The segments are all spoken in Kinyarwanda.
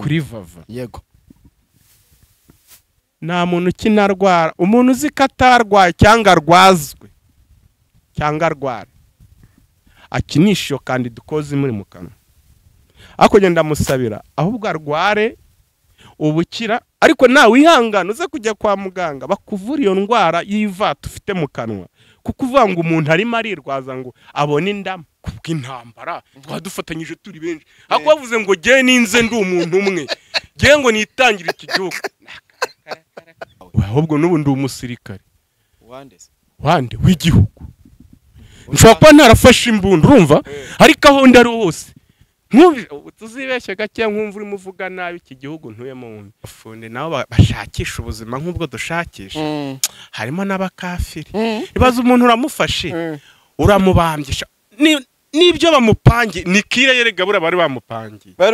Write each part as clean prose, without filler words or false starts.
kuri vava yego nta muntu kinarwara umuntu uzi ko atarwaye cyangwa arwazwe cyangwa arwara akinisha iyo kandi dukoze muri mu kanwa ako genda musabira ahubwo arware ubukira ariko nawe wihangana uze kujya kwa muganga bakuvura iyo ndwara y'ivata ufite mu kanwa kuko uvuga ngo umuntu arimo arirwaza ngo abone indama kubw'intambara twadufatanyije turi benshi ako bavuze ngo giye ninze ndi umuntu umwe giye ngo nitangire iki gihugu ahubwo n'ubu ndi umusirikare wande w'igihugu nshobora kuba ntarafashe imbunda urumva ariko aho ndi ari hose tuzibeshye gake nkumva urimo uvuga nabi iki gihugu ntuyemo wundi afunde nabo bashakisha ubuzima nk'ubwo dushakisha harimo n'abakafiri ibaza umuntu uramufashe uramubambisha n'ibyo bamupangiye ni kire yerega bura bari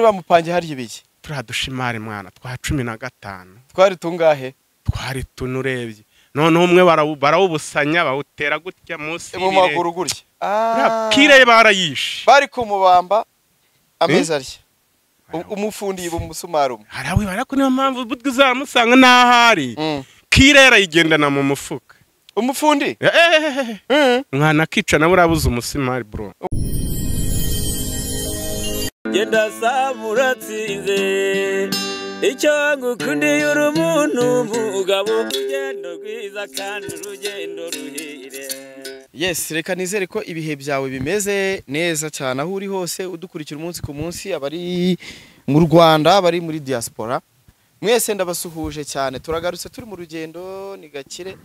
bamupangiye hari ibiki turadushimare mwana twa 15 twari tungahe twari tunurebye none umwe barawubusanya bawutera gutya munsi mu maguru gutya kire barayishe bari kumubamba ameza arya umufundi bumusumarumu harawe barako niyo mpamvu butwizamusanga nahari kire yarayigendana mu mufuka umufundi mwana kica na burabuze umusimari bro genda samuratsinze icyo ngukundiye uri umuntu mugabo urugendo rwiza kandi urugendo ruhire. Yes, reka nizere ko ibihe byawe bimeze neza cyane aho uri hose udukurikira umunsi ku munsi abari mu Rwanda abari muri diaspora mwese ndabasuhuje cyane turagarutse turi mu rugendo ni Gakire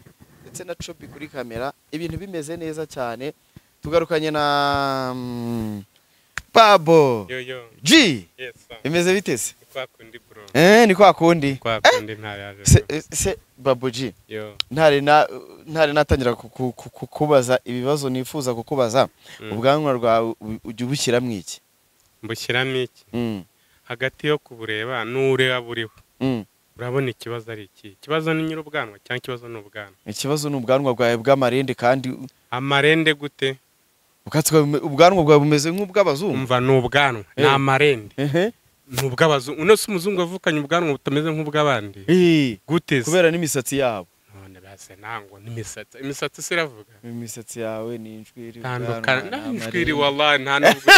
ndetse na Chobi kuri kamera ibintu bimeze neza cyane tugarukanye na Babo G imeze bitese kwa kundi bro ni kwa kundi ntayaje se Babo G ntare natangira kukubaza ibibazo nifuza kukubaza ubwanwa rwawe ujye ubushyiramo iki mbushyiramo iki hagati yo kubureba n'ureba buriho urabona ikibazo ari iki ikibazo ni nyir'ubwanwa cyangwa ikibazo ni ubwanwa ikibazo ni ubwanwa bwawe bw'amarende kandi amarende gute ubwanwa bwawe bumeze nk'ubw'abazungu umva ni ubwanwa ni amarende n'ubw'abazungu uno se umuzungu avukanye ubwanwa butameze nk'ubw'abandi gute kubera n'imisatsi yabo none base nango n'imisatsi siravuga imisatsi yawe ni injwiri injwiri wallahi nta nubwo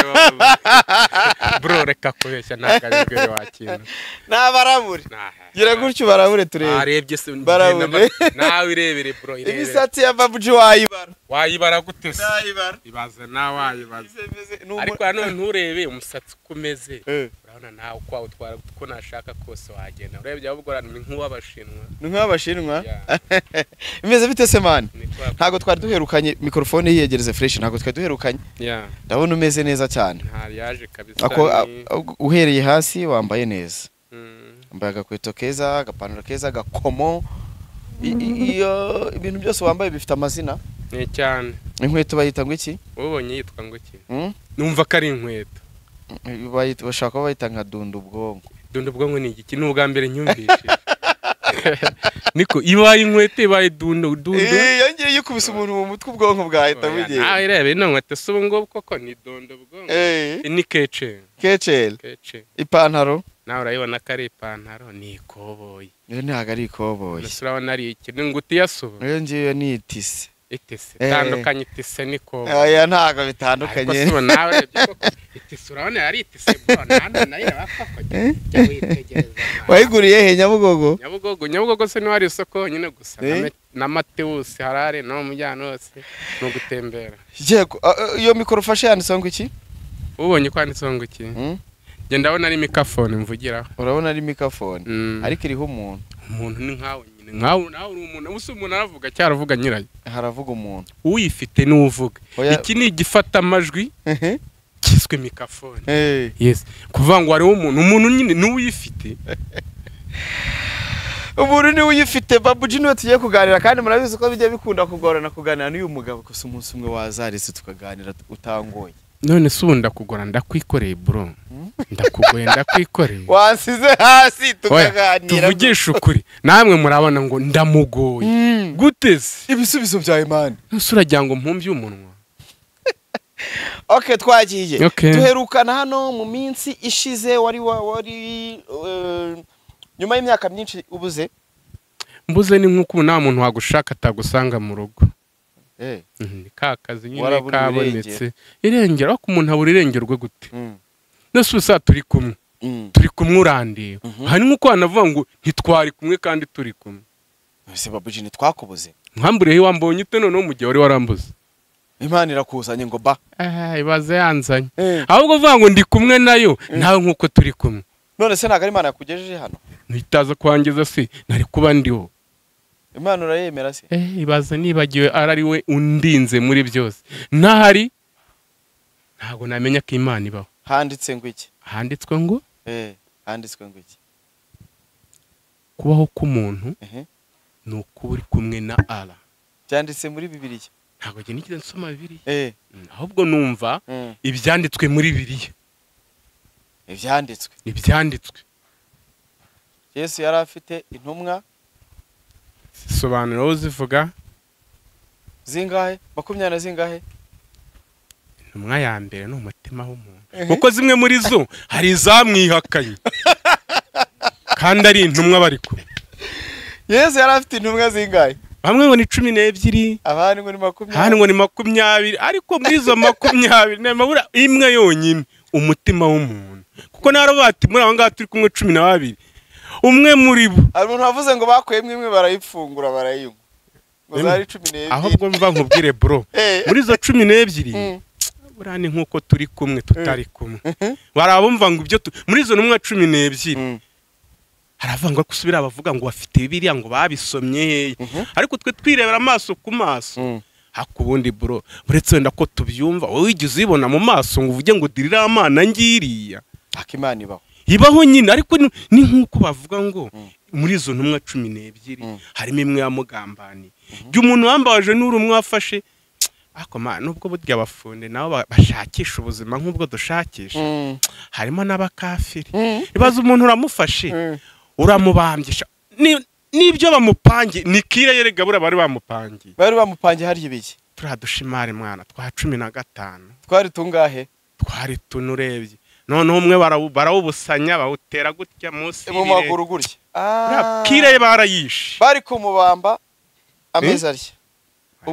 bro reka kubeshya ntagarigwe wakintu nabarabure gira gutyo barabure turebe arebye se barabure nawe irebere bro imisatsi ya Babo G wayibara gute se ibaze nawe wayibaze ariko hano nturebe umusatsi kumeze urabona nawe kwa utwara ko nashaka kose wagenda urebye ahubwo ni nk'abashinwa imeze bite se man ntago twari duherukanye mikrofone yiyegereze fresh ntago twari duherukanye ndabona umeze neza cyane yaje kabisa uhereye hasi wambaye neza wambaye agakweto keza agapantaro keza gakomo iyo ibintu byose wambaye bifite amazina ni cyane inkweto bayita ngo iki ubonye yitwa ngo iki numva ko ari inkweto bashaka bayita nka dundubwongo ni iki ni ubwa mbere nyumvishije niko ibaye inkweto ibaye dundu yongeye yikubise umuntu mu mutwe ubwonko bwahita bugiye nawe rebe ino nkweto se ubu ngubu koko ni dundubwongo ni kecel ipantaro nawe urayibona ko ari ipantaro ni ikoboyi iyo ntabwo ari ikoboyi mbese urabona ari ikintu nguti yasuba iyo ngiyo ni itise tandukanye itise nikoboyi aya ntabwo bitandukanye ariko nawe urebye koko itise urabona ari itise bro nanda nayo bafako jya witegereza wayiguriye he Nyabugogo se ni wari isoko nyine gusa na Mateus harare no mujyana hose no gutembera yego iyo mikrofashe yanditseho ngo iki ubonye kwanditseho ngo iki genda ndabona ari microphone mvugiraho urabona ari microphone ariko iriho umuntu ni nkawe nyine nkawe nawe uri umuntu ubuso umuntu aravuga cyaravuga nyirayo haravuga umuntu uyifite n'uvuga iki ni igifata amajwi kiswe microphone yes kuvuga ngo ari umuntu nyine n'uyifite umuntu ni uyifite Babo G niwe tugiye kuganira kandi murabizi ko bijya bikunda kugorana kuganira n'uyu mugabo ko umunsi umwe wazaretse tukaganira utangoye none se ubunda kugora ndakwikoreye bro ndakwikoreye wansize hasi tukaganira tuvugisha ukuri namwe murabona ngo ndamugoye gute se ibisubizo bya Imana nusuragira ngo mpumvye umunwa Okay, twagiye. Okay. Duherukana hano mu minsi ishize wari nyuma y'imyaka myinshi ubuze. Mbuze ni nk'uko nta muntu wagushaka atagusanga mu rugo. Ni ka kazi nyine kabonetse. Irengera ko umuntu abura irengerwe gute. Nese usa turi kumwe. Turi kumwe urandiye. Hani nk'uko wanavuga ngo ntitwari kumwe kandi turi kumwe. Ese babuji ntitwakubuze. Nkambure he wambonye ute none mu gihe wari warambuze. Imana irakuzanye ngo ba. Ibaze yanzanye. Ahubwo uvuga ngo ndi kumwe nayo nawe nk'uko turi kumwe. None se ntago ari Imana yakugejeje hano. Nitaza kwangeza se nari kuba ndiho. Imana urayemera se? Ibaze nibagiwe arari we undinze muri byose. Ntahari ntago namenya ko Imana ibaho. Handitse ngo iki? Handitswe ngo? Handitswe ngo iki? Kubaho k'umuntu ni ukuba uri kumwe na Allah. Byanditse muri Bibiliya. Ntago ngiye nigeze nsoma Bibiliya. Ahubwo numva ibyanditswe muri Bibiliya. Ibyanditswe. Yesu yari afite intumwa. Sobanura uzivuga. Zingahe? 20 zingahe? Intumwa ya mbere no umutima w'umuntu. Kuko zimwe muri zo hari izamwihakanye. Kandi ari intumwa bari kumwe. Yesu yari afite intumwa zingahe? Bamwe ngo ni 12, abandi ngo ni 20. Abandi ngo ni 20, ariko muri zo 20 nemabura imwe yonyine umutima w'umuntu. Kuko naro bati muri abo ngaho turi kumwe 12. Umwe muri bo. Abantu bavuze ngo bakwemwe imwe barayifungura barayinywa. Ngo zari 12. Ahubwo mva nkubwire bro. Muri zo 12 burani nkuko turi kumwe tutari kumwe. Barabumva ngo ibyo muri zo numwe 12. Haravangwa kusubira abavuga ngo bafite Bibiliya ngo babisomye ariko twe twirebera amaso ku maso. Hakubundi bro buretse wenda ko tubyumva wowe wigize ibona mu maso ngo uvuge ngo dirira amana ngiriya. Akimana ibaho nyine ariko ni nkuko bavuga ngo muri zo ntumwa 12 harimo imwe ya mugambani. Umuntu wambaje n'urumwe wafashe akoma nubwo burya abafunde nabo bashakisha ubuzima nk'ubwo dushakisha. Harimo n'abakafiri. Ibaza umuntu uramufashe uramubambisha nibyo bamupangi nikire yerega bura bari bamupangi hari ibiki turadushimare mwana twa 15 twari tungahe twari tunurebye none umwe barawubusanya bawutera gutya munsi mu maguru gutya kire barayishe bari kumubamba ameza arya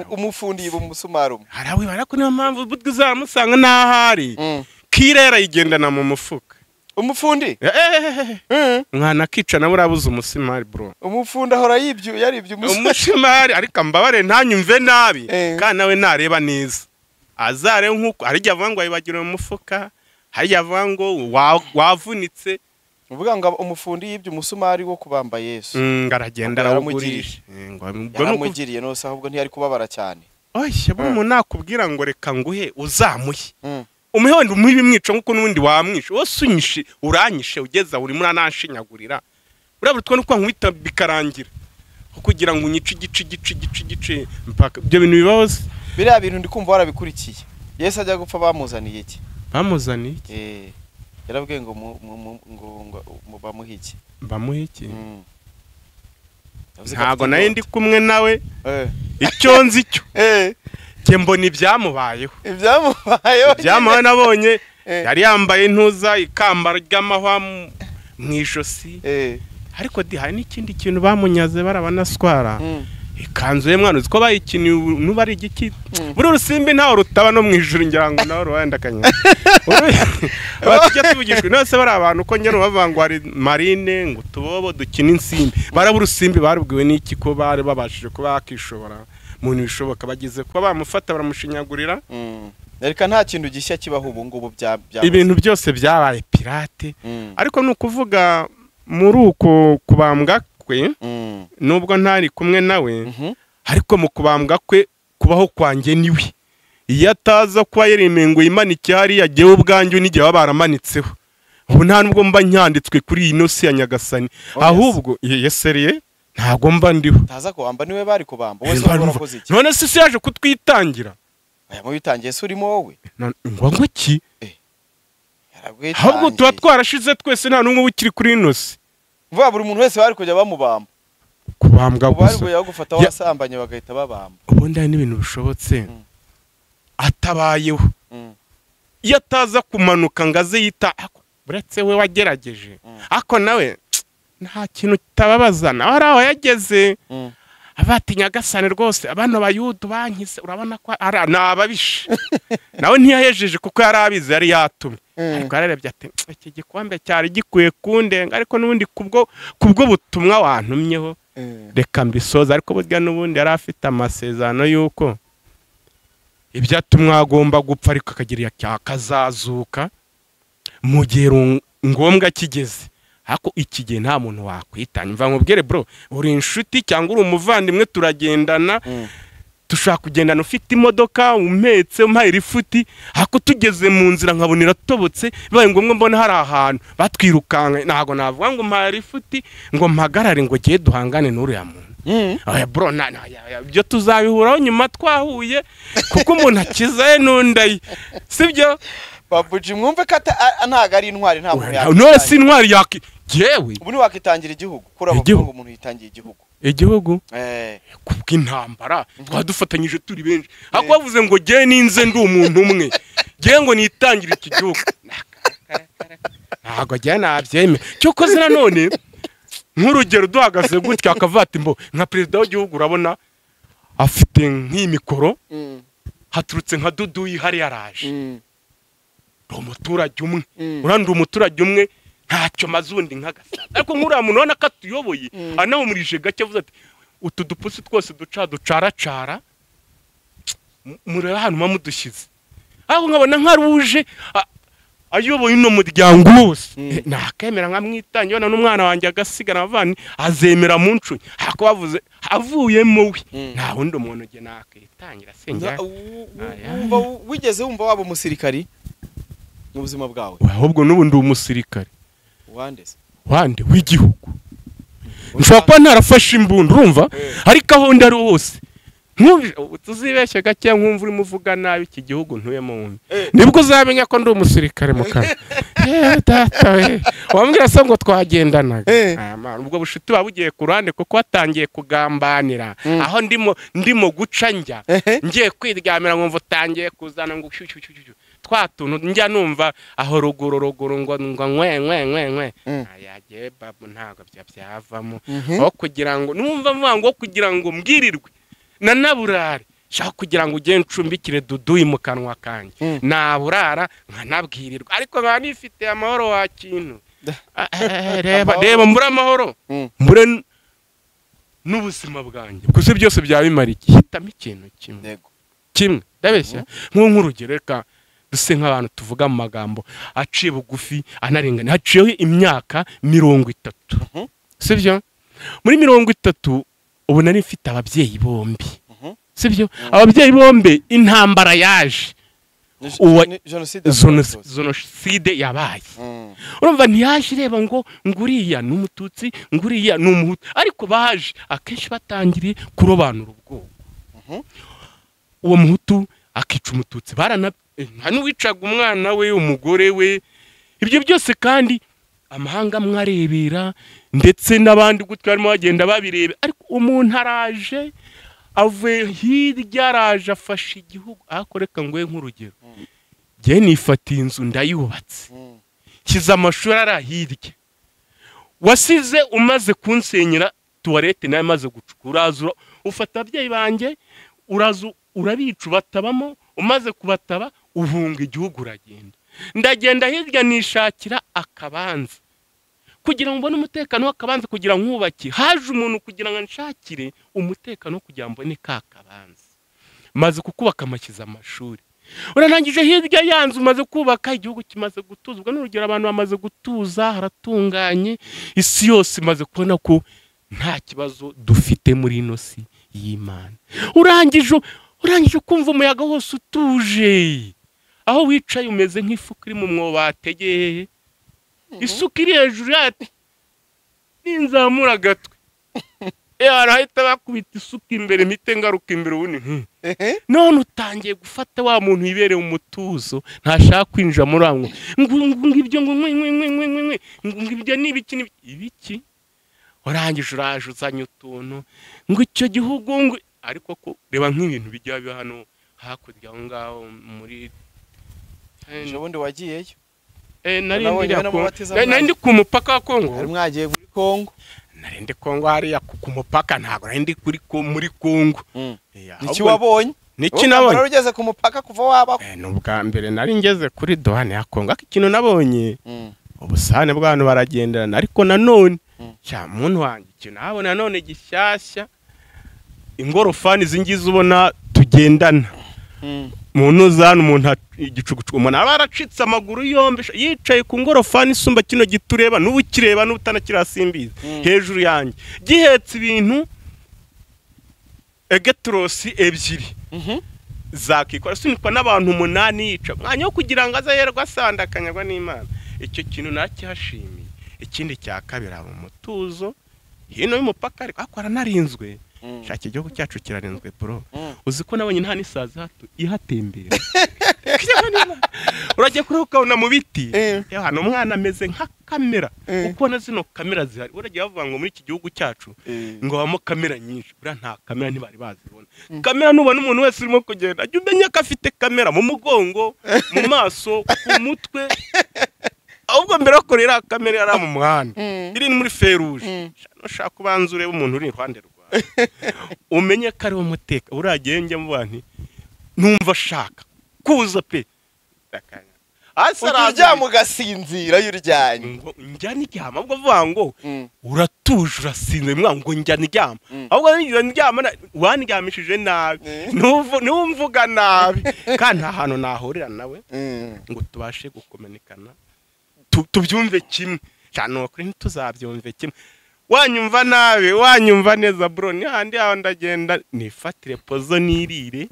umufundi bumusumarume harawe barako niyo mpamvu butwizamusanga nahari kire yarayigendana mu mufuka umufundi mwana kica na burabuze umusimari bro umufundi ahora yaribye umusimari ariko mbabare ntanyumve nabi kandi nawe nareba neza azare nkuko arijya avuga ngo ayibagire mu mufuka hajya avuga ngo wavunitse uvuga ngo umufundi yibye umusumari wo kubamba Yesu ngaragenda arawugurisha yaramugiriye no se ahubwo ntiyari kubabara cyane oye bwo nakubwira ngo reka nguhe uzamuhe umuhe wenda umuhe bimwica nkuko nubundi wamwishe wose unyishe uranyishe ugeza uri muri ananshinyagurira urabutwa nuko nkubita bikarangira kugira ngo unyice igice mpaka ibyo bintu bibahoze biriya bintu ndikumva warabikurikiye Yesu ajya gupfa bamuzaniye iki bamuzaniye iki yarabwiye ngo bamuhiki ntago naye ndi kumwe nawe icyo nzi cyo ke mbona ibyamubayeho nabonye yari yambaye intuza ikamba ry'amahwa mu ijosi ariko hari n'ikindi kintu bamunyaze barabanaswara ikanzu ye mwana uziko bayikiniye nuba ari igiki buri rusimbi ntaho rutaba no mu ijuru ngira ngo naho ruwenda kanya batujya tubugishwe nose bari abantu uko nyene bavangwa ari marine ngo tubobo dukina insimbi barabura urusimbi barubwiwe n'iki ko bari babashije kuba bakishobora muntu bishoboka bagize kuba bamufata baramushinyagurira reka nta kintu gishya kibaho ubu ngubu bya ibintu byose byabaye pirate ariko nukuvuga muri uko kubambwa kwe nubwo ntari kumwe nawe ariko mu kubambwa kwe kubaho kwanjye niwe iyo ataza kuba yeremengo imanike hari yagiye ubwanjye n'igihe baramanitseho ubu nta nubwo mba nyanditswe kuri ino si ya Nyagasani ahubwo yeseriye ntago mba ndiho taza kubamba niwe bari kubamba wese warakoze iki none se yaje kutwitangira aya mu bitangiye se urimo wowe ngo ki ahubwo tuba twarashize twese nta numwe ukiri kuri ino si vuba buri muntu wese bari kujya bamubamba kubambwa gusa bari gufata wasambanye bagahita babamba ubundi hari n'ibintu bishobotse atabayeho iyo ataza kumanuka ngo aze yita uretse we wagerageje ako nawe nta kintu kitababaza nawe ari aho yageze abati Nyagasani rwose abana bayudu bankise urabona ko ari ababishe nawe ntiyahejeje kuko yari abizi yari yatumye ariko ararebye ati iki gikombe cyari gikwiye kundenga ariko n'ubundi kubwo butumwa wantumyeho reka mbisoza ariko burya n'ubundi yari afite amasezerano y'uko ibyatumwa agomba gupfa ariko akagira akazazuka mu gihe ngombwa kigeze hako iki gihe nta muntu wakwitanya mva nkubwire bro uri inshuti cyangwa uri umuvandimwe turagendana dushaka kugendana ufite imodoka umetse umpaye rifuti hako tugeze mu nzira nkabonera tobotse bibaye ngombwa mbona hari ahantu batwirukanka ntago navuga ngo mpaye rifuti ngo mpagarare ngo giye duhangane n'uriya muntu bro byo tuzabihuraho nyuma twahuye kuko umuntu akizaye n'undayi sibyo babuji mwumve ko ntago ari intwari nta muntu yakwitangira no si intwari yewe ubu ni wakitangira igihugu kuravuga ngo umuntu yitangiye igihugu kubw'intambara twadufatanyije turi benshi hako bavuze ngo giye ninze ndi umuntu umwe giye ngo nitangire iki gihugu ntago giye nabyeme cyo koze nanone nk'urugero duhagaze gutya akavata imbo nka president w'igihugu urabona afite nk'imikoro haturutse nka Dudu yihari yaraje umuturage umwe urandi umuturage umwe ntacyo mazundi nk'agasaza ariko nk'uriya muntu ubona ko atuyoboye anawumurije gake avuze ati utu dupusi twose ducaracara muri ahantu mamudushyize aho nkabona nkaruje ayoboye uno muryango wose nakemera nkamwitanye yona n'umwana wanjye agasigana avani azemera mu ncunye hako bavuze avuyemo we nta wundi umuntu uge nakitangira senga wigeze wumva waba umusirikari mu buzima bwawe ahubwo n'ubundi umusirikare wande w'igihugu nshobora kuba ntarafashe imbunda urumva ariko aho ndi ari hose tuzibeshye gake nkumva urimo uvuga nabi iki gihugu ntuyemo wundi nibwo uzamenya ko ndi umusirikare mu kanwa data we wambwira se ngo twagendanaga ubwo bushuti babugiye ku ruhande kuko watangiye kugambanira aho ndimo guca njya ngiye kwiryamira nkumva utangiye kuzana ngo twatuntu njya numva aho ruguru ngo nkwe yagiye babu ntago byavamo aho kugira ngo numva mvuga ngo kugira ngo mbwirirwe na naburare shaka kugira ngo ugende ncumbikire Dudu mu kanwa kanjye naburara nkanabwirirwa ariko nkaba nifite amahoro wa kintu reba mbura amahoro mbure n'ubuzima bwanjye kuko byose byabimara iki hitamo ikintu kimwe ndabeshya nk'urugero reka duse nk'abantu tuvuga mu magambo aciye bugufi anarengana haciyeho imyaka 30 sibyo muri 30 ubu nari mfite ababyeyi bombi sibyo ababyeyi bombi intambara yaje jenoside yabaye urumva ntiyaje ireba ngo nguriya n'umututsi nguriya n'umuhutu ariko baje akenshi batangiriye kurobanura ubwoko uwo muhutu akica umututsi hano wicaga umwana we umugore we ibyo byose kandi amahanga mwarebera ndetse n'abandi gutyo barimo bagenda babirebe ariko umuntu araje avuye hirya araje afashe igihugu akoreka ngo nk'urugero ngiye nifatiye inzu ndayubatse kiza amashuri arahirya wasize umaze kunsenyera tuwarete nayo maze gucukura ufata ababyeyi banjye urabica batabamo umaze kubataba uhunga igihugu uragenda ndagenda hirya nishakira akabanza kugira ngo mbone umutekano w'akabanza kugira nkubaki haje umuntu kugira ngo nshakire umutekano kugira mbone kakabanza maze kukubaka amakiza amashuri uranangije hirya yanzu maze kubaka igihugu kimaze gutuzwa n'urugero abantu bamaze gutuza haratunganye isi yose maze kubona ko nta kibazo dufite muri ino si y'Imana urangije kumva umuyaga wose utuje aho wicaye umeze nk'ifuka iri mu mwobo bategeye isuka iri hejuru yati ninzamura agatwe arahita bakubita isuka imbere mpite ngaruka imbere ubundi none utangiye gufata wa muntu yibereye umutuzo ntashaka kwinjira muri amwe ngo ibyo ngo ibyo ni ibiki urangije uraje uzanye utuntu ngo icyo gihugu ngo ariko ko reba nk'ibintu bijya biba hano hakurya aho ngaho muri ejo bundi wagiyeyo nari ndi ku mupaka wa Kongo. hari mwagiye muri Kongo? Nari ndi Kongo hariya ku mupaka, ntabwo nari ndi muri Kongo. Niki wabonye? Niki nabonye? Wari ugeze ku mupaka kuva waba? N'ubwa mbere nari ngeze kuri douane ya Kongo, ikintu nabonye ubusane bw'abantu baragenderana, ariko nanone cya muntu wanjye ikintu nabona nanone gishyashya, ingorofani zingize ubona tugendana muntu zana umuntu igicugucugu, umuntu aba aracitse amaguru yombi yicaye ku ngorofani isumba kino gitureba n'ubu kireba n'utanakirasimbiza hejuru yanjye, gihetse ibintu egetrosi ebyiri zakikora sunikwa n'abantu 8 yica mwanya wo kugira ngo azayerwa asandakanyagwa n'Imana. Icyo kintu nacyashimiye. Ikindi cya kabiri ari umutuzo hino y'umupaka, ariko akora narinzwe. Shaka igihugu cyacu kirarinzwe bro. Uzi ko nabonye nta nisaza hato ihatembera. Uragiye kuruka una mu biti. Hano umwana ameze nka kamera. Uko na zino kamera zihari. Uragiye bavuga ngo muri iki gihugu cyacu ngo habamo kamera nyinshi. Bura nta kamera ntibari bazibona. Kamera nubona umuntu wese urimo kugenda ajya umenya ko afite kamera mu mugongo, mu maso, ku mutwe. Ahubwo mbere ko rira kamera yari mu muhanda iri muri feruje, ushaka kubanza urebe umuntu uri iruhande rwawe umenye ko ari umuteka. Uragiye njye mu bantu numva shaka kuza pe asara mugasinzira yuryanye njyana iryama, ahubwo vuga ngo uratuje urasinze mwa ngo njyana iryama, ahubwo njyana iryama wandyamishije nabi numvuga nabi, kandi ahantu nahurira nawe ngo tubashe gukomenikana tubyumve kimwe cyane, ukuri ntituzabyumve kimwe. Wanyumva nawe wanyumva neza bro, ni handi aho ndagenda nifatire pozo nirire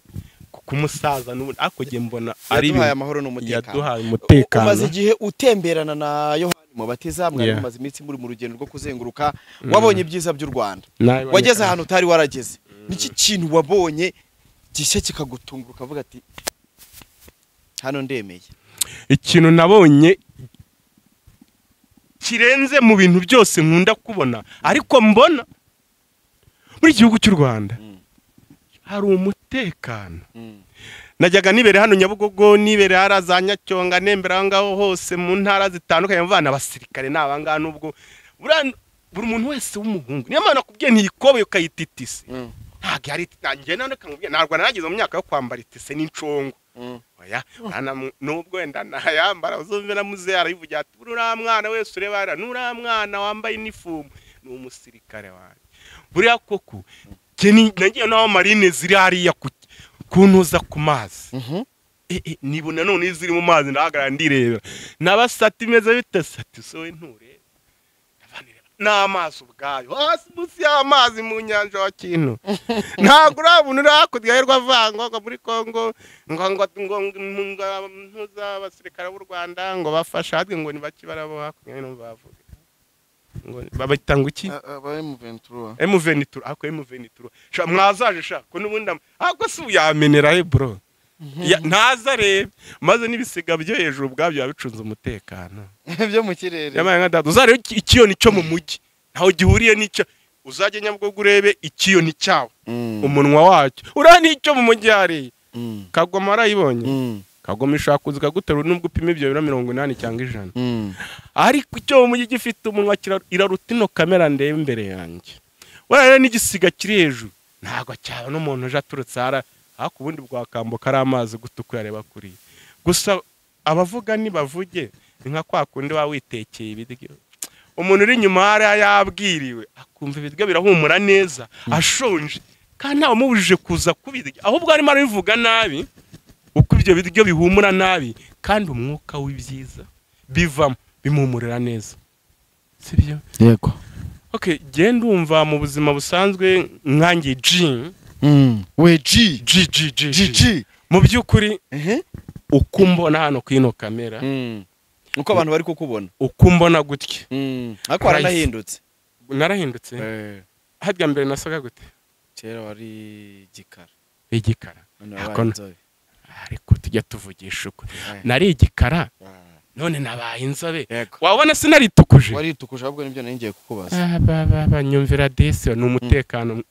kuko umusaza n'ubu akogiye mbona ari yaduhaye amahoro n'umutekano. Yaduhaye umutekano. Umaze igihe utemberana na Yohani Mubatiza, mwari mumaze iminsi muri mu rugendo rwo kuzenguruka, wabonye ibyiza by'u Rwanda, wageze ahantu utari warageze. Niki kintu wabonye gishya kikagutunguruka ukavuga ati hano ndemeye? Ikintu nabonye kirenze mu bintu byose nkunda kubona, ariko mbona muri gihugu cy'u Rwanda hari umutekano. Najyaga nibere hano Nyabugogo, nibere haraza Nyacyonga, nembera ngaho hose mu ntara zitandukanye, mvana abasirikare n'abanga nubwo buri muntu wese w'umuhungu niyo mana kubwiye ntikobe ukayititise ntabwo yari ngiye none kamubwiye ntabwo narageze mu myaka yo kwambara itise n'incongo. Oya nubwo wenda nayambara uzumve na muze arayivugira ati uriya mwana wese urebara n'uriya mwana wambaye inifomu ni umusirikare wanjye. Buriya koko nagiye naho marine ziri hariya kuntuza ku mazi, nibona none ziri mu mazi ndahagarara ndireba n'abasati meze bite sati sowe ntureba n'amazi ubwayo hasi munsi y'amazi mu nyanja wa kintu ntabwo urabona urakurya yerwa vango ngo muri Kongo ngo ntuza abasirikare b'u Rwanda ngo bafasha ngo nibakibara bo hakunya no bavuga ngo babitanga iki M23 ako M23 sha mwazaje sha ko nubundi ako si uyamenera bro ntaza rebe maze n'ibisiga byo hejuru bwabyo babicunze umutekano byo mu kirere yabaye nka dadu uzare ikiyoni cyo mu mujyi naho gihuriye n'icyo uzajye Nyabugogo urebe ikiyoni cyawo umunwa wacyo urani icyo mu mujyi hari Kagoma arayibonye Kagoma ishaka kuzika gutera nubwo upima ibyo 180 cyangwa 100 ariko icyo mu mujyi gifite umunwa irarutino kamera ndebe imbere yanjye warare n'igisiga kiri hejuru ntago cyaba n'umuntu uje aturutse hara ako ubundi bwakambuka ari amazi gutuku yareba kuri gusa abavuga ni bavuge nka kwa kundi wawitekeye ibiryo umuntu uri nyuma hari yabwiriwe akumva ibiryo birahumura neza ashonje kandi ntawe mubujije kuza kubirya ahubwo arimo arivuga nabi uko ibyo biryo bihumura nabi kandi umwuka w'ibyiza bivamo bimumurira neza sibyo yego okay genda umva mu buzima busanzwe nkange we G mu byukuri ukumbona hano kwino kamera uko abantu bari kukubona ukumbona gutya ariko narahindutse hadya mbere nasaga gute kera wari igikara ariko tujya tuvugisha uko nari igikara none nabaye inzobe wabona sinaritukuje waritukuje ahubwo nibyo nari ngiye kukubaza banyumvira dese ni umutekano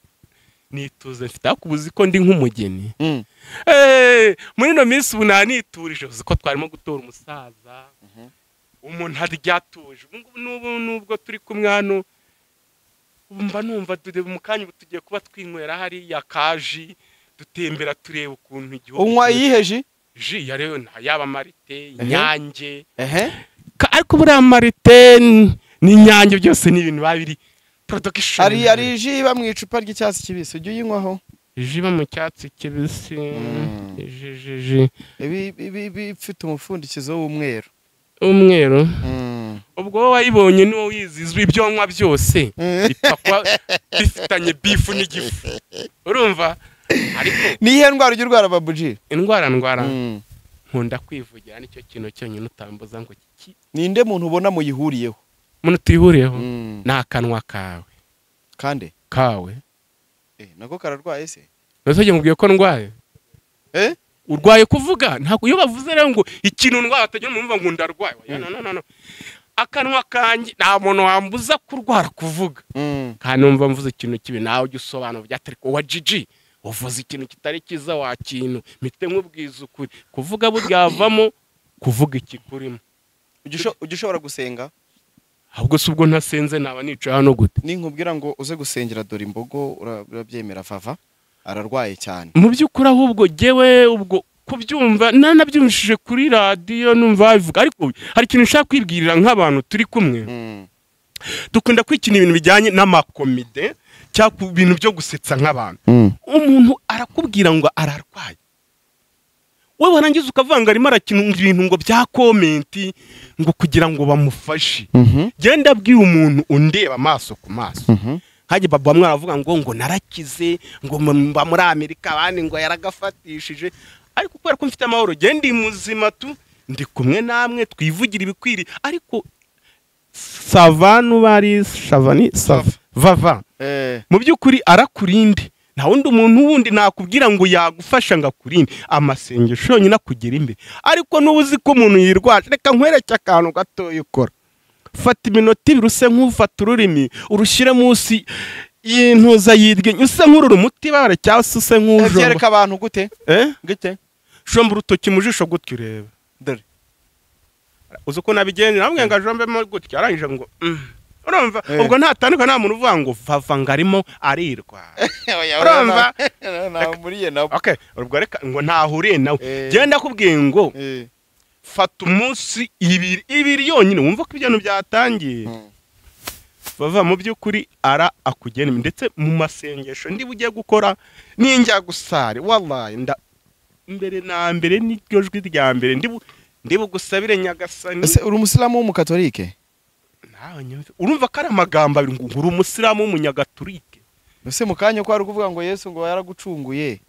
nituze mfite akubuzi ko ndi nk'umugeni muri no minsi ubu naniturije uzi ko twarimo gutora umusaza umuntu aryatuje nubwo turi kumwe hano mba numva mu kanya tugiye kuba twinywera hariya kaji dutembera tureba ukuntu igihugu unywa iyihe ji ya rero yaba marite inyange ariko buriya marite n'inyange byose ni ibintu babiri production ari ji iba mu icupa ry'icyatsi kibisi ujye uyinywaho ji iba mu cyatsi kibisi ibi bifite umupfundikizo w'umweru ubwo wowe wayibonye niwo wizizwa ibyo nywa byose bipfa kuba bifitanye bifu n'igifu urumva ariko nihe ndwara ujya urwara babuji indwara nkunda kwivugira nicyo kintu cyonyine utambuza ngo ninde muntu ubona muyihuriyeho muntu tuyihuriyeho ni akanwa kawe kande kawe nako kararwaye se nose mubwiye ko ndwaye urwaye kuvuga ntabwo iyo bavuze rero ngo ikintu ndwaye atajya mumva ngo ndarwaye no akanwa kanjye nta muntu wambuza kurwara kuvuga kandi numva mvuze ikintu kibi nawe ujye usobanura byatari ko wa jiji uvuze ikintu kitari kiza wa kintu mite nk'ubwiza ukuri kuvuga buryavamo kuvuga ikikurimo ujye ushobora gusenga ahubwo si ubwo ntasenze naba nicaye hano gute ninkubwira ngo uze gusengera dore imbogo urabyemera vava ararwaye cyane mu by'ukuri ahubwo jyewe ubwo kubyumva nanabyumvishije kuri radiyo numva bivuga ariko hari ikintu nshaka kwibwirira nk'abantu turi kumwe dukunda kwikina ibintu bijyanye n'amakomide cyangwa ibintu byo gusetsa nk'abantu umuntu arakubwira ngo ararwaye wowe warangiza ukavanga arimo arakina ibintu ngo bya komenti ngo kugira ngo bamufashe genda abwira umuntu undeba amaso ku maso hajye baba mwaravuga ngo narakize ngo mba muri Amerika abandi ngo yaragafatishije ariko kubera ko mfite amahoro genda muzima tu ndi kumwe namwe twivugira ibikwiri ariko savanu bari shavani vava mu by'ukuri arakurinde nta wundi umuntu wundi nakubwira ngo yagufasha ngo akurinde amasengesho yonyine akugera imbere ariko n'ubuzi ko umuntu yirwaje reka nkwereke akantu gatoya ukora fata iminota ibiri use nk'ufata ururimi urushyire munsi y'intuza yirye use nk'urura umuti bare cyangwa se use nk'ujomba byereka abantu gute gute jomba urutoki mu jisho gutyo urebe dore uzi uko nabigenera namwe ngo ajombemo gutyo arangije ngo urumva ubwo ntatandukana nta muntu uvuga ngo vava ngo arimo arirwa urumva namuriye nawe okay ubwo reka ngo ntahuriye nawe genda kubwiye ngo fata umunsi ibiri yonyine wumva ko ibintu byatangiye vava mu by'ukuri akugena ndetse mu masengesho ndi bugiye gukora ninjya gusare wallahi mbere na mbere n'iryo jwi rya mbere ndi bugusabire nyagasani ese uri umusilamu w'umukatolike urumva ko ari amagambo abiri ngo uri umusilamu w'umunyagatolike ese mu kanya ko ari kuvuga ngo Yesu ngo yaragucunguye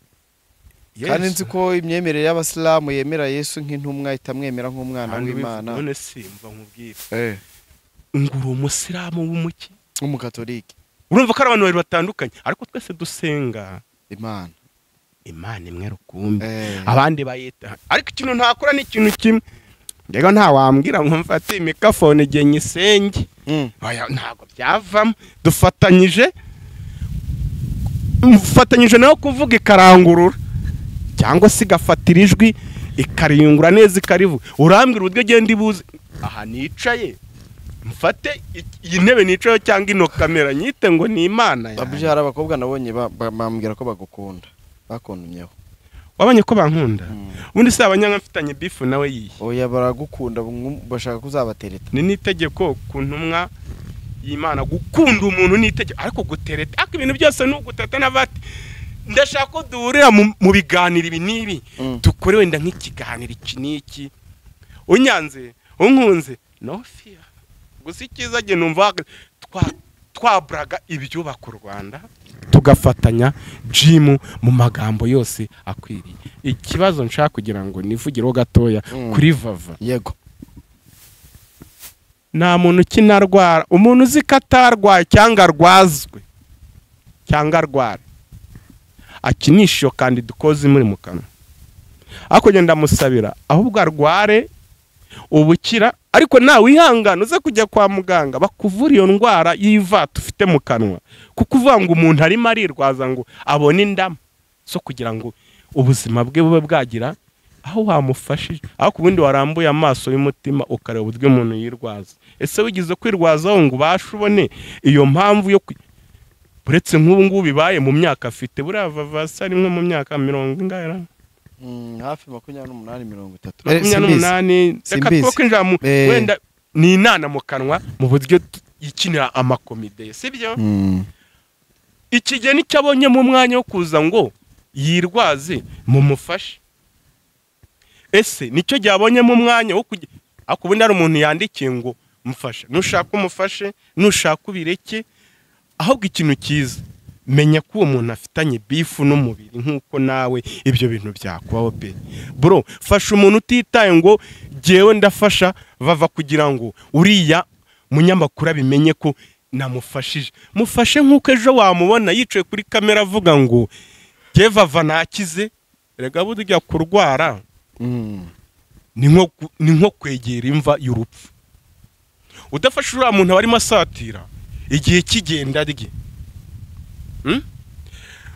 kandi nzi ko imyemerere y'abasilamu yemera Yesu nk'intumwa itamwemera nk'umwana w'Imana none simva nkubwira ngo uri umusilamu w'umukatolike urumva ko ari abantu babiri batandukanye ariko twese dusenga Imana imwe rukumbi abandi bayita ariko ikintu ntakora ni ikintu kimwe ndego nta wambwira ngo mfate mikrofone igihe nyisenge ntabwo byavamo dufatanyije nawe kuvuga ikarangurura cyangwa se igafatira ijwi ikariyungura neza ikarivuga urambwira uburyo genda ibuze aha nicaye mfate iyi ntebe nicayeho cyangwa ino kamera nyite ngo ni Imana babuje hari abakobwa nabonye bambwira ko bagukunda bakundumyeho wabanye ko bankunda ubundi se abanyanga mfitanye bifu nawe yiye oya baragukunda bashaka kuzabatereta ni nitegeko ku ntumwa y'Imana gukunda umuntu nitegeko ariko gutereta ariko ibintu byose n'ugutata n'abati ndashaka ko duhurira mu biganiro ibi nibi dukore wenda nk'ikiganiro iki niki unyanze unkunze no fear gusa ikiza ge numva twabraga ibyubaka u Rwanda tugafatanya gym mu magambo yose akwiriye ikibazo nshaka kugira ngo nivugireho gatoya kuri vava yego nta muntu kinarwara umuntu uzi ko atarwaye cyangwa arwazwe cyangwa arwara akinisho kandi dukoze muri mu kanwa ako genda musabira ahubwo arware ubukira ariko nawe wihangana uze kujya kwa muganga bakuvura iyo ndwara y'ivata ufite mu kanwa, kuko uvuga ngo umuntu arimo arirwaza ngo abone indama so kugira ngo ubuzima bwe bube bwagira aho wamufashije, aho ku bundi warambuye amaso y'umutima ukareba uburyo umuntu yirwaza. Ese wigize kwirwazaho ngo ubashe ubone iyo mpamvu yo buretse nk'ubu ngubu bibaye mu myaka afite buriya Vavasi ari nko mu myaka 40 ingana hafi 28 30 reka twinjira mu wenda ni inana mu kanwa mu buryo yikinira amakomide, sibyo? Ikige nicyabonye mu mwanya wo kuza ngo yirwaze mu mufashe. Ese nicyo gyabonye mu mwanya wo kujya akubundi ari umuntu yandikiye ngo mufashe, nushaka umufashe, nushaka ubireke, ahubwo ikintu kiza menya ko uwo muntu afitanye bifu n'umubiri nk'uko nawe ibyo bintu byakubaho pe. Bro, fasha umuntu utitaye ngo jewe ndafasha Vava kugira ngo uriya munyamakuru abimenye ko namufashije. Mufashe nk'uko ejo wamubona yicaye kuri kamera avuga ngo je Vava nakize, rega burya kurwara ni nko kwegera imva y'urupfu. Udafasha uriya muntu warimo asatira igihe kigenda rye.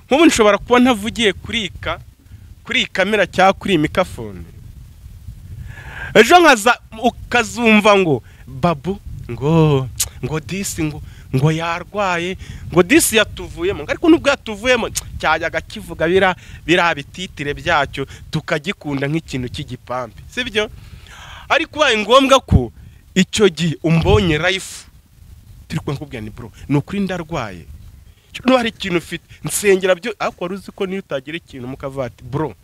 Nk'ubu nshobora kuba ntavugiye kuri kamera cyangwa kuri mikafone, ejo ukazumva ngo babu ngo disi ngo yarwaye, ngo disi yatuvuyemo, ariko nubwo yatuvuyemo cyajyaga kivuga bira bititire byacyo tukagikunda nk'ikintu cy'igipampe, sibyo? Ariko baye ngombwa ko icyo gihe umbonye life turi kubwira ni bro nukuri ndarwaye, no hari ikintu ufite nsengera byo, ariko waruzi ko niyo utagira ikintu mukavati bro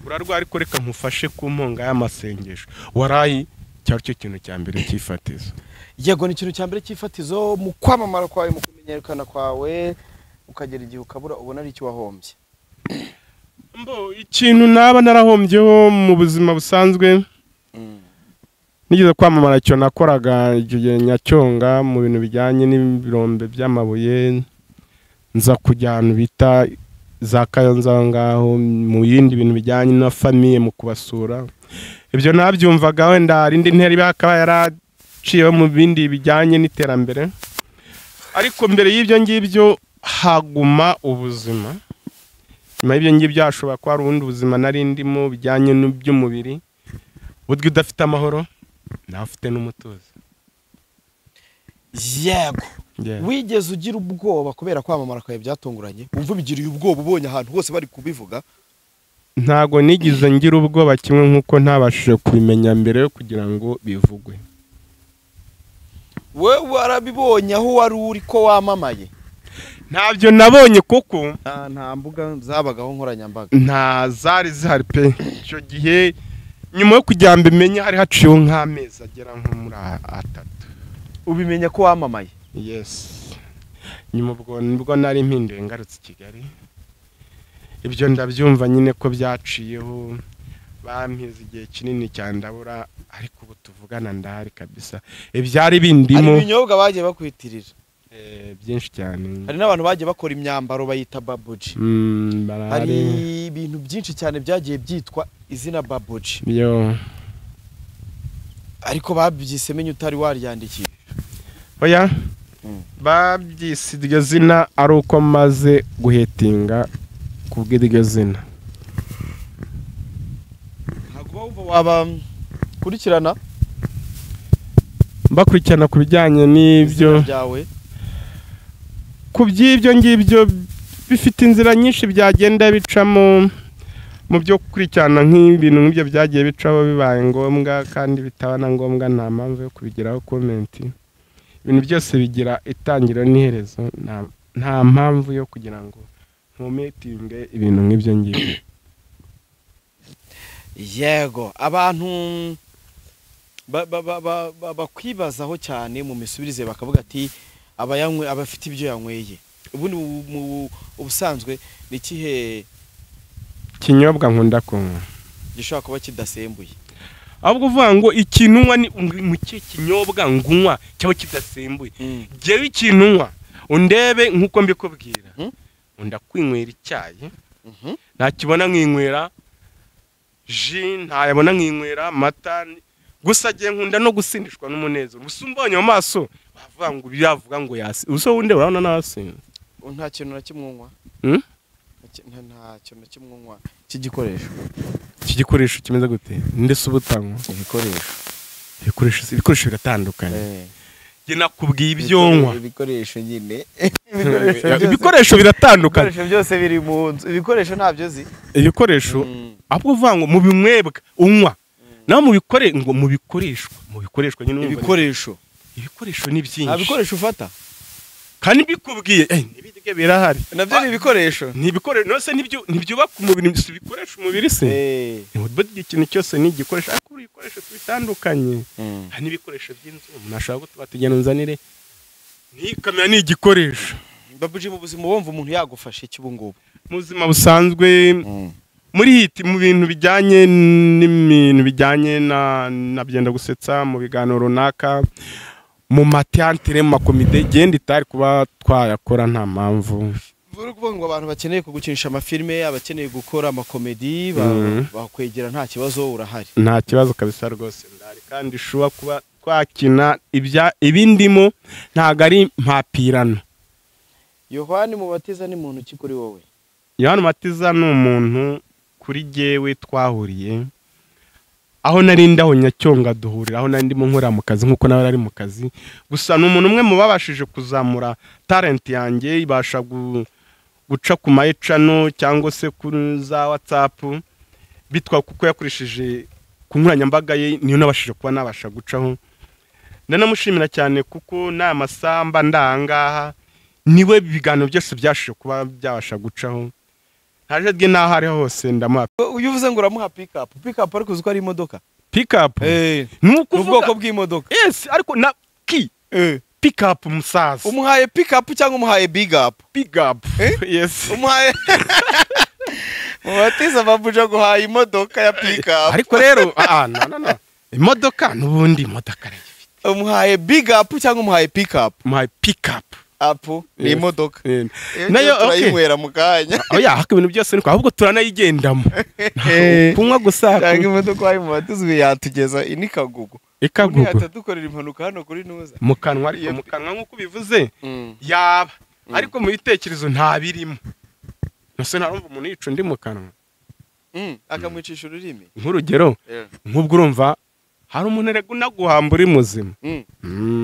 urarwaye ariko reka nkufashe ku mponga y'amasengesho, warayi cyari cyo kintu cya mbere cyifatizo. Yego ni ikintu cya mbere cyifatizo mu kwamamara kwawe, mu kumenyekana kwawe, ukagera igihe ukabura ubona ari icyo wahombye. Ikintu naba narahombyeho mu buzima busanzwe, nigeze kwamamara cyo nakoraga igihe Nyacyonga mu bintu bijyanye n'ibirombe by'amabuye, nza kujyana bita za Kayonza ngaho mu yindi bintu bijyanye na famille mu kubasura. Ibyo nabyumvaga wenda rindi nteri bakaba yaraciye mu bindi bijyanye n'iterambere, ariko mbere y'ibyo ngibyo haguma ubuzima. Nyuma y'ibyo ngibyo hashobora kuba ari ubundi buzima nari ndimo bijyanye n'iby'umubiri, buryo udafite amahoro nawe ufite n'umutuzo. Yego wigeze ugira ubwoba kubera kwamamara kwawe byatunguranye? Umva bigiriye ubwoba ubonye ahantu hose bari kubivuga? Ntago nigize ngira ubwoba kimwe nkuko ntabashije kubimenya mbere yo kugira ngo bivugwe. We warabibonye aho wari uri ko wamamaye? Ntabyo nabonye kuko nta mbuga zabagaho nkoranyambaga, nta zari zihari pe. Icyo gihe nyuma yo kujya mbimenya hari haciyeho nk'amezi agera nko muri 3. Ubimenya ko wamamaye? Yes. Nyuma ubwo nari mpinduye ngarutse Kigali, ibyo ndabyumva nyine ko byaciyeho, bampize igihe kinini cyane ndabura, ariko ubu tuvugana ndahari kabisa. Ibyari bindimo ari ibinyobwa bagiye bakwitirira byinshi cyane. Hari n'abantu bagiye bakora imyambaro bayita babuji. Hari ibintu byinshi cyane byagiye byitwa izina babuji. Yo. Ariko babyise menye utari waryandikira. Oya. Babyise iryo zina ari uko maze guhetinga kubw'iryo zina. Ntabwo waba kurikirana? Bakurikirana ku bijyanye n'ibyo byawe. Ku by'ibyo ngibyo bifite inzira nyinshi byagenda bicamo mu byo kurikirana, nk'ibintu nk'ibyo byagiye bicaho bibaye ngombwa, kandi bitaba na ngombwa nta mpamvu yo kubigiraho comment. Ibintu byose bigira itangiro n'iherezo, nta mpamvu yo kugira ngo nkometinge ibintu nk'ibyo ngibyo. Yego, abantu bakwibazaho cyane mu misubirize bakavuga ati abayanywe abafite ibyo yanyweye. Ubundi ubusanzwe ni kihe kinyobwa nkunda kunywa gishobora kuba kidasembuye? Ahubwo uvuga ngo ikintu ni mu kinyobwa ngunywa cyaba kidasembuye. Jewe ikintu nywa undebe nkuko mbikubwira, ndakwinywera icyayi, ntakibona nkinywera ji, ntayabona nkinywera mata, gusa agiye nkunda no gusindishwa n'umunezero gusa umbonye mu maso bavuga ngo byavuga ngo yasi uso wundi urabona nasinze nta kintu na kimwe unywa nta kintu na kimwe unywa iki gikoresho kimeze gute ndetse ubutanywa ibikoresho biratandukanye njye nakubwiye ibyonwa ibikoresho nyine ibikoresho biratandukanye ibikoresho byose biri mu nzu ibikoresho ntabyo zi ibikoresho ahubwo uvuga ngo mu bimwebwa unywa naho mu bikoreshwa nyine ibikoresho ni byinshi nta bikoresho ufata kandi bikubwiye n'ibiryo birahari nabyo ni ibikoresho nose ntibyubaka umubiri bikoresha umubiri se ikintu cyose ni igikoresho ariko ibikoresho bitandukanye hari n'ibikoresho by'inzu umuntu ashobora kuba tugenda unzanire kamera ni igikoresho babuji mu buzima wumva umuntu yagufasha iki ubu ngubu mu buzima busanzwe muri hiti mu bintu bijyanye na byenda gusetsa mu biganiro runaka mu mateantere mu makomite genda itari kuba twayakora nta mpamvu buri kuvuga ngo abantu bakeneye kugukinisha amafilme abakeneye gukora amakomedi bakwegera nta kibazo urahari nta kibazo kabisa rwose ndari kandi shuwa kuba twakina ibindimo ntago ari mpapirano Yohani Mubatiza ni muntu ki kuri wowe Yohani Mubatiza ni umuntu kuri jewe twahuriye aho nari ndaho Nyacyonga duhurira aho nari ndimo nkora mu kazi nkuko nawe ari mu kazi gusa ni umuntu umwe mu babashije kuzamura talent yanjye ibasha guca ku mayecano cyangwa se kuri za WhatsApp bitwa kuko yakoresheje ku nkoranyambaga ye niyo nabashije kuba nabasha gucaho ndanamushimira cyane kuko nta masamba ndangaha niwe biganiro byose byashije kuba byabasha gucaho haje bwe naho ari hose ndamuha uyuvuze ngo uramuha pick up ariko uzi ko ari imodoka pick up nuko ubwoko bw'imodoka yes ariko na pick up musaza umuhaye pick up cyangwa umuhaye big up yes umuhaye Mubatiza babuja guhaye imodoka ya pick up ariko rero no imodoka nubundi imodoka arayifite umuhaye big up cyangwa umuhaye pick up umuhaye pick up apu ni imodoka nayo turayinywera mu kanya oya haka ibintu byose niko ahubwo turanayigendamo kunywa gusa cyangwa imodoka wayi Mubatiza yatugeza inikagugu atadukorera impanuka hano kuri Nuza mu kanwa ariko mu kanwa nkuko bivuze yaba ariko mu bitekerezo nta birimo nose narumva umuntu yica undi mu kanwa akamwicisha ururimi nk'urugero nk'ubwo urumva hari umuntu rego naguhambura muzima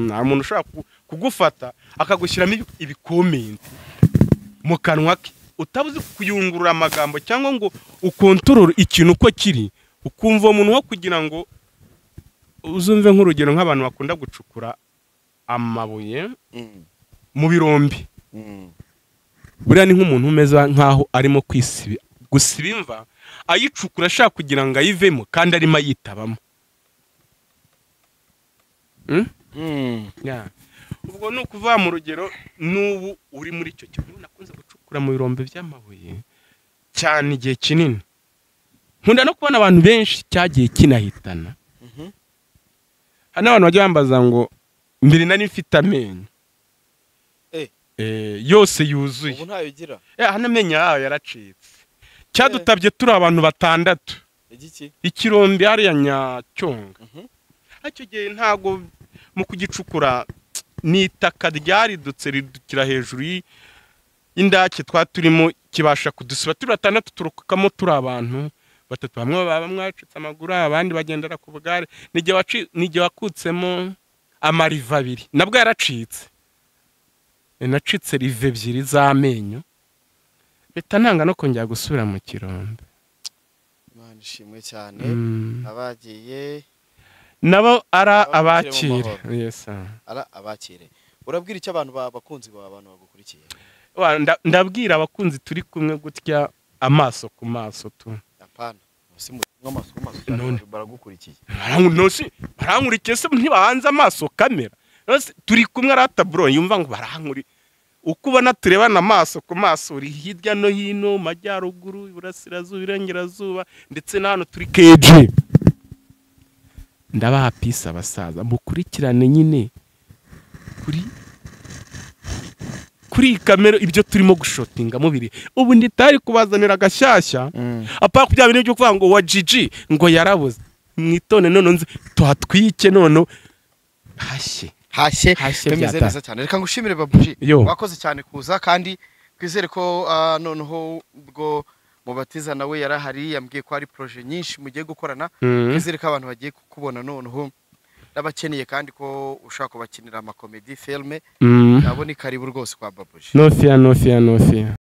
nta muntu ushaka kugufata akagushyiramo ibikomenti mu kanwa ke utabuze kuyungurura amagambo cyangwa ngo ukontorore ikintu uko kiri ukumva umuntu wo kugira ngo uzumve nk'urugero nk'abantu bakunda gucukura amabuye mu birombi buriya ni nk'umuntu umeze nk'aho arimo gusiba imva ayicukura ashaka kugira ngo ayivemo kandi arimo ayitabamo ubwo ni ukuvuga mu rugero n'ubu uri muri icyo kintu nakunze gucukura mu birombe by'amabuye cyane igihe kinini nkunda no kubona abantu benshi cyagiye kinahitana hano abantu bajya bambaza ngo mbere nari mfite amenyo yose yuzuye ubu ntayo ugira hano amenyo yawe yaracitse cyadutabye turi abantu 6 ikirombe hariya Nyacyonga icyo gihe ntago mu kugicukura n'itaka ryaridutse ridukira hejuru y'indake turimo kibasha kudusiba turi 6 turukamo turi abantu 3 bamwe baba mwacitse amaguru abandi bagendera ku bugare nige wakutsemo amariva 2 nabwo yaracitse nacitse rive 2 z'amenyo bitananga no kongera gusubira mu kirombe Imana ishimwe cyane abagiye nabo ara abakire yes ara abakire urabwira icyo abantu bakunzi abantu bagukurikiye ndabwira abakunzi turi kumwe gutya amaso ku maso tu apana amaso ku maso baragukurikiye barankurikiye se ntibahanze amaso kamera turi kumwe arata bro yumva ngo barankuri uko ubona turebana amaso ku maso uri hirya no hino majyaruguru iburasirazuba irengerazuba ndetse na hano turi KG ndabaha peace abasaza mukurikirane nyine kuri kamera ibyo turimo gushotinga mubiri ubu nditari kubazanira agashyashya apa kubya bintu byo kuvuga ngo wa Gigi ngo yarabuze mwitone none nzi tuhatwike none hashye bimeze neza cyane. Reka ngushimire Babuji, wakoze cyane kuza, kandi twizere ko noneho ubwo Mubatiza nawe yarahari yambwiye ko ari projet nyinshi mugiye gukorana. Twizere ko abantu bagiye kukubona noneho n'abakeneye, kandi ko ushaka kubakinira ama comedy filme nabo ni karibu rwose kwa Babuji. No fear